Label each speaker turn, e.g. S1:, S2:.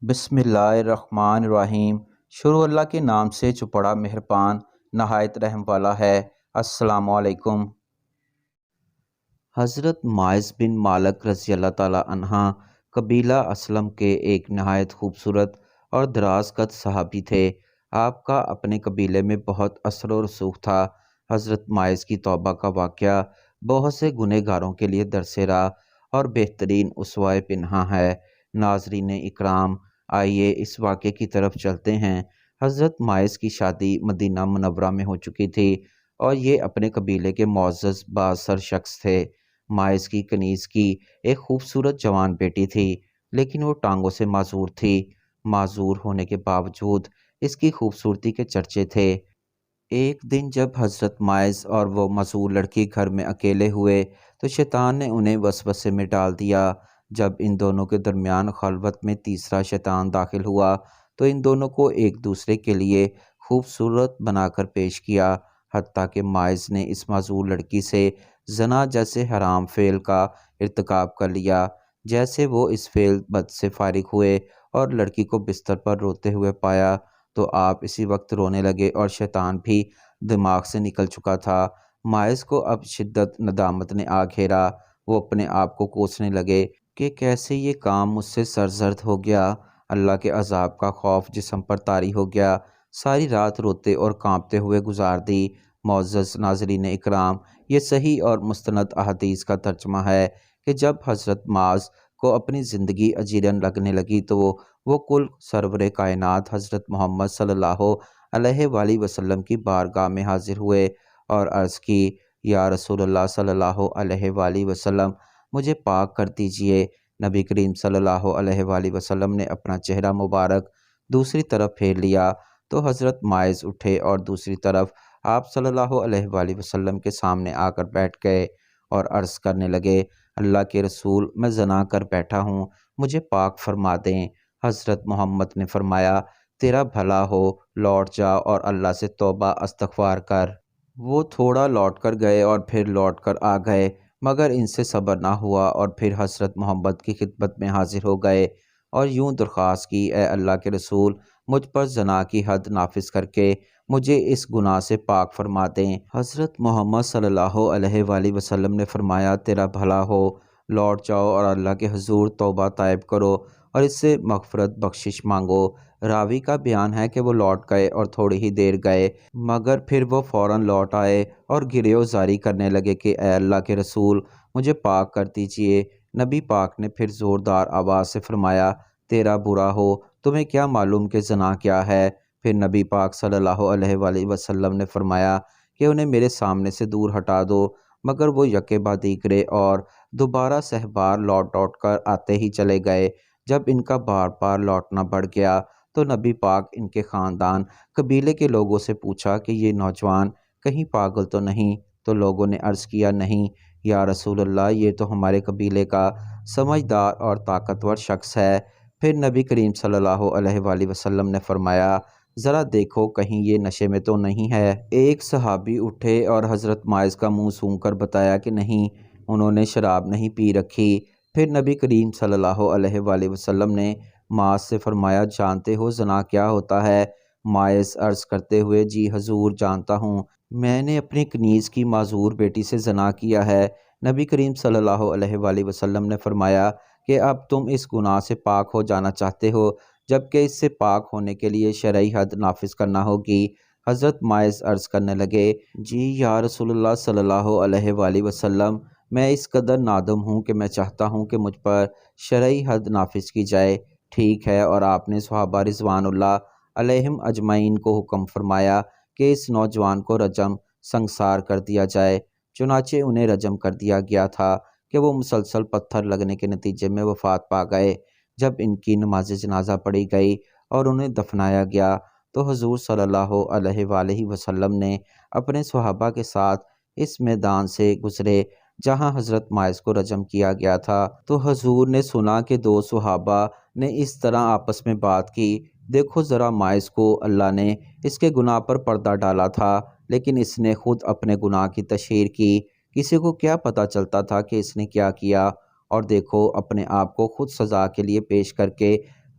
S1: بسم اللہ الرحمن الرحیم۔ شروع اللہ کے نام سے جو بڑا مہربان نہایت رحم والا ہے۔ السلام علیکم۔ حضرت معاذ بن مالک رضی اللہ تعالیٰ عنہ قبیلہ اسلم کے ایک نہایت خوبصورت اور دراز قد صحابی تھے۔ آپ کا اپنے قبیلے میں بہت اثر و رسوخ تھا۔ حضرت معاذ کی توبہ کا واقعہ بہت سے گنہگاروں کے لیے درس راہ اور بہترین اسوہ پنہاں ہے۔ ناظرین اکرام، آئیے اس واقعے کی طرف چلتے ہیں۔ حضرت معاذ کی شادی مدینہ منورہ میں ہو چکی تھی اور یہ اپنے قبیلے کے معزز بااثر شخص تھے۔ معاذ کی کنیز کی ایک خوبصورت جوان بیٹی تھی، لیکن وہ ٹانگوں سے معذور تھی۔ معذور ہونے کے باوجود اس کی خوبصورتی کے چرچے تھے۔ ایک دن جب حضرت معاذ اور وہ معذور لڑکی گھر میں اکیلے ہوئے تو شیطان نے انہیں وسوسے میں ڈال دیا۔ جب ان دونوں کے درمیان خلوت میں تیسرا شیطان داخل ہوا تو ان دونوں کو ایک دوسرے کے لیے خوبصورت بنا کر پیش کیا، حتیٰ کہ معاذ نے اس معذور لڑکی سے زنا جیسے حرام فعل کا ارتکاب کر لیا۔ جیسے وہ اس فعل بد سے فارغ ہوئے اور لڑکی کو بستر پر روتے ہوئے پایا تو آپ اسی وقت رونے لگے اور شیطان بھی دماغ سے نکل چکا تھا۔ معاذ کو اب شدت ندامت نے آ گھیرا۔ وہ اپنے آپ کو کوسنے لگے کہ کیسے یہ کام مجھ سے سرزد ہو گیا۔ اللہ کے عذاب کا خوف جسم پر طاری ہو گیا۔ ساری رات روتے اور کانپتے ہوئے گزار دی۔ معزز ناظرین اکرام، یہ صحیح اور مستند احادیث کا ترجمہ ہے کہ جب حضرت معاذ کو اپنی زندگی اجیرن لگنے لگی تو وہ کل سرور کائنات حضرت محمد صلی اللہ علیہ وآلہ وسلم کی بارگاہ میں حاضر ہوئے اور عرض کی، یا رسول اللہ صلی اللہ علیہ وآلہ وسلم، مجھے پاک کر دیجئے۔ نبی کریم صلی اللہ علیہ وآلہ وسلم نے اپنا چہرہ مبارک دوسری طرف پھیر لیا تو حضرت معاذ اٹھے اور دوسری طرف آپ صلی اللہ علیہ وآلہ وسلم کے سامنے آ کر بیٹھ گئے اور عرض کرنے لگے، اللہ کے رسول، میں زنا کر بیٹھا ہوں، مجھے پاک فرما دیں۔ حضرت محمد نے فرمایا، تیرا بھلا ہو، لوٹ جا اور اللہ سے توبہ استغفار کر۔ وہ تھوڑا لوٹ کر گئے اور پھر لوٹ کر آ گئے، مگر ان سے صبر نہ ہوا اور پھر حضرت محمد کی خدمت میں حاضر ہو گئے اور یوں درخواست کی، اے اللہ کے رسول، مجھ پر زنا کی حد نافذ کر کے مجھے اس گناہ سے پاک فرما دیں۔ حضرت محمد صلی اللہ علیہ وآلہ وسلم نے فرمایا، تیرا بھلا ہو، لوٹ جاؤ اور اللہ کے حضور توبہ طائب کرو اور اس سے مغفرت بخشش مانگو۔ راوی کا بیان ہے کہ وہ لوٹ گئے اور تھوڑی ہی دیر گئے، مگر پھر وہ فوراً لوٹ آئے اور گریو زاری کرنے لگے کہ اے اللہ کے رسول، مجھے پاک کر دیجئے۔ نبی پاک نے پھر زوردار آواز سے فرمایا، تیرا برا ہو، تمہیں کیا معلوم کہ زنا کیا ہے؟ پھر نبی پاک صلی اللہ علیہ وآلہ وسلم نے فرمایا کہ انہیں میرے سامنے سے دور ہٹا دو، مگر وہ یکے بعد دیگرے اور دوبارہ سہ بار لوٹ کر آتے ہی چلے گئے۔ جب ان کا بار بار لوٹنا بڑھ گیا تو نبی پاک ان کے خاندان قبیلے کے لوگوں سے پوچھا کہ یہ نوجوان کہیں پاگل تو نہیں؟ تو لوگوں نے عرض کیا، نہیں یا رسول اللہ، یہ تو ہمارے قبیلے کا سمجھدار اور طاقتور شخص ہے۔ پھر نبی کریم صلی اللہ علیہ وآلہ وسلم نے فرمایا، ذرا دیکھو کہیں یہ نشے میں تو نہیں ہے۔ ایک صحابی اٹھے اور حضرت معاذ کا منہ سونگھ کر بتایا کہ نہیں، انہوں نے شراب نہیں پی رکھی۔ پھر نبی کریم صلی اللہ علیہ وآلہ وسلم نے معاذ سے فرمایا، جانتے ہو زنا کیا ہوتا ہے؟ معاذ عرض کرتے ہوئے، جی حضور جانتا ہوں، میں نے اپنی کنیز کی معذور بیٹی سے زنا کیا ہے۔ نبی کریم صلی اللہ علیہ وآلہ وسلم نے فرمایا کہ اب تم اس گناہ سے پاک ہو جانا چاہتے ہو، جبکہ اس سے پاک ہونے کے لیے شرعی حد نافذ کرنا ہوگی۔ حضرت معاذ عرض کرنے لگے، جی یا رسول اللہ صلی اللہ علیہ وآلہ وسلم، میں اس قدر نادم ہوں کہ میں چاہتا ہوں کہ مجھ پر شرعی حد نافذ کی جائے۔ ٹھیک ہے، اور آپ نے صحابہ رضوان اللہ علیہم اجمعین کو حکم فرمایا کہ اس نوجوان کو رجم سنگسار کر دیا جائے۔ چنانچہ انہیں رجم کر دیا گیا تھا کہ وہ مسلسل پتھر لگنے کے نتیجے میں وفات پا گئے۔ جب ان کی نماز جنازہ پڑھی گئی اور انہیں دفنایا گیا تو حضور صلی اللہ علیہ وآلہ وسلم نے اپنے صحابہ کے ساتھ اس میدان سے گزرے جہاں حضرت معاذ کو رجم کیا گیا تھا، تو حضور نے سنا کہ دو صحابہ نے اس طرح آپس میں بات کی، دیکھو ذرا، معاذ کو اللہ نے اس کے گناہ پر پردہ ڈالا تھا، لیکن اس نے خود اپنے گناہ کی تشہیر کی، کسی کو کیا پتہ چلتا تھا کہ اس نے کیا کیا، اور دیکھو اپنے آپ کو خود سزا کے لیے پیش کر کے